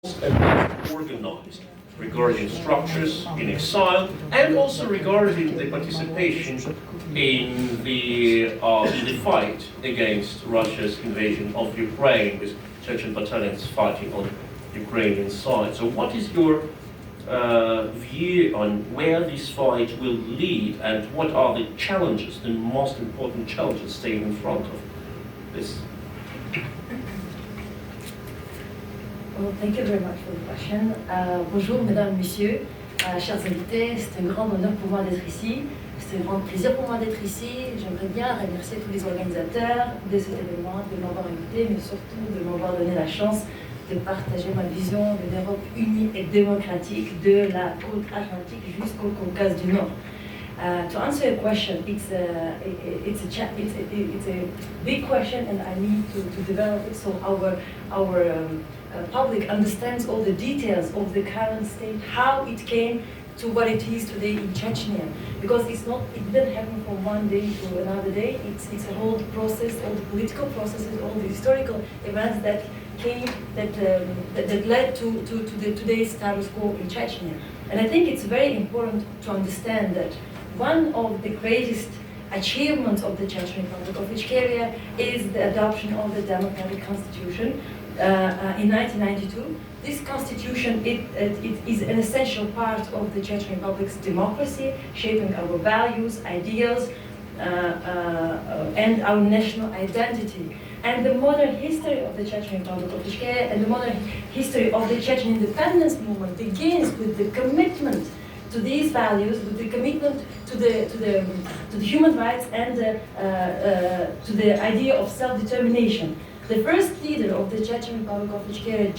organized regarding structures in exile and also regarding the participation in the fight against Russia's invasion of Ukraine, with Chechen battalions fighting on Ukrainian side. So what is your view on where this fight will lead, and what are the challenges, the most important challenges staying in front of this? Well, thank you very much for the question. Bonjour, mesdames, messieurs, chers invités. C'est un grand honneur pour moi d'être ici. C'est un grand plaisir pour moi d'être ici. J'aimerais bien remercier tous les organisateurs de cet événement, de m'avoir invité, mais surtout de m'avoir donné la chance de partager ma vision d'une Europe unie et démocratique de la côte atlantique jusqu'au Caucase du Nord. To answer your question, it's a big question, and I need to develop it so our public understands all the details of the current state, how it came to what it is today in Chechnya. Because it didn't happen from one day to another day. It's a whole process, all the political processes, all the historical events that came, that led to today's status quo in Chechnya. And I think it's very important to understand that one of the greatest achievements of the Chechen Republic of Ichkeria is the adoption of the democratic constitution in 1992. This constitution it is an essential part of the Chechen Republic's democracy, shaping our values, ideals, and our national identity. And the modern history of the Chechen Republic of Ichkeria and the modern history of the Chechen independence movement begins with the commitment to these values, with the commitment to the human rights and to the idea of self-determination. The first leader of the Chechen Republic of Ichkeria,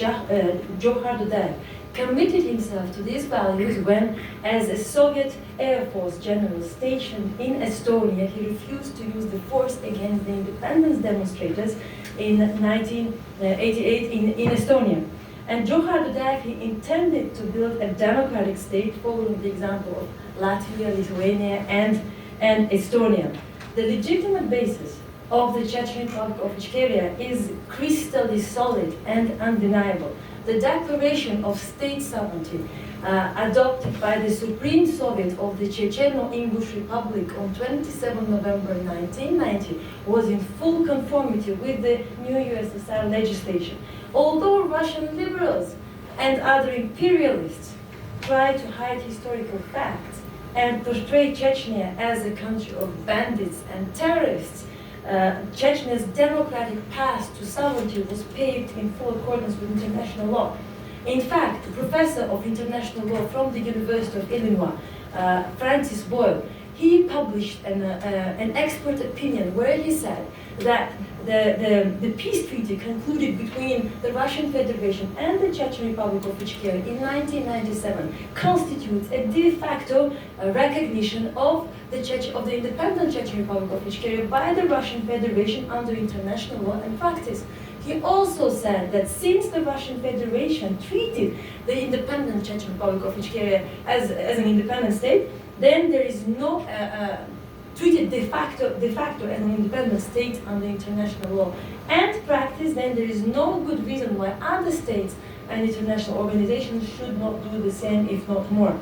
Youghar, committed himself to these values when, as a Soviet Air Force general stationed in Estonia, he refused to use the force against the independence demonstrators in 1988 in Estonia. And Youghar he intended to build a democratic state following the example of Latvia, Lithuania, and Estonia. The legitimate basis of the Chechen Republic of Ichkeria is crystal solid and undeniable. The Declaration of State Sovereignty, adopted by the Supreme Soviet of the Chechen-English Republic on 27 November 1990, was in full conformity with the new USSR legislation. Although Russian liberals and other imperialists try to hide historical facts and portray Chechnya as a country of bandits and terrorists, Chechnya's democratic path to sovereignty was paved in full accordance with international law. In fact, a professor of international law from the University of Illinois, Francis Boyle, he published an expert opinion where he said that the peace treaty concluded between the Russian Federation and the Chechen Republic of Ichkeria in 1997 constitutes a de facto recognition of the independent Chechen Republic of Ichkeria by the Russian Federation under international law and practice. He also said that since the Russian Federation treated the independent Chechen Republic of Ichkeria as an independent state, then there is no treated de facto as an independent state under international law and practice, then there is no good reason why other states and international organizations should not do the same, if not more.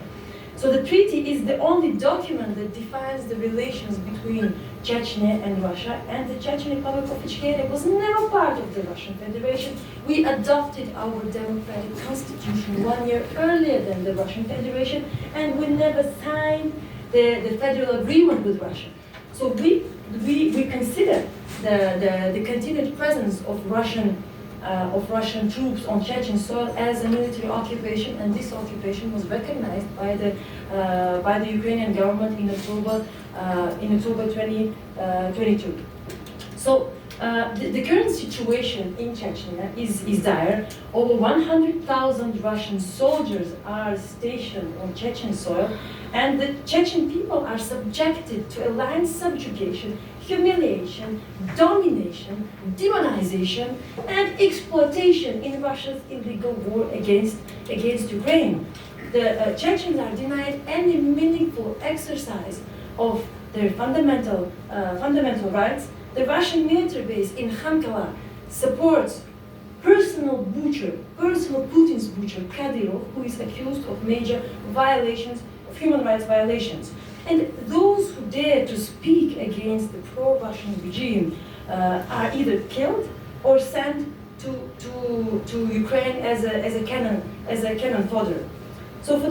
So the treaty is the only document that defines the relations between Chechnya and Russia, and the Chechen Republic of Ichkeria was never part of the Russian Federation. We adopted our democratic constitution 1 year earlier than the Russian Federation, and we never signed the federal agreement with Russia. So we consider the continued presence of Russian troops on Chechen soil as a military occupation, and this occupation was recognized by the Ukrainian government in October 2022. So the current situation in Chechnya is dire. Over 100,000 Russian soldiers are stationed on Chechen soil, and the Chechen people are subjected to a land subjugation, humiliation, domination, demonization, and exploitation in Russia's illegal war against Ukraine. The Chechens are denied any meaningful exercise of their fundamental rights. The Russian military base in Khamkala supports personal butcher, personal Putin's butcher, Kadyrov, who is accused of major violations, of human rights violations. And those who dare to speak against the pro-Russian regime are either killed or sent to Ukraine as a cannon fodder. So for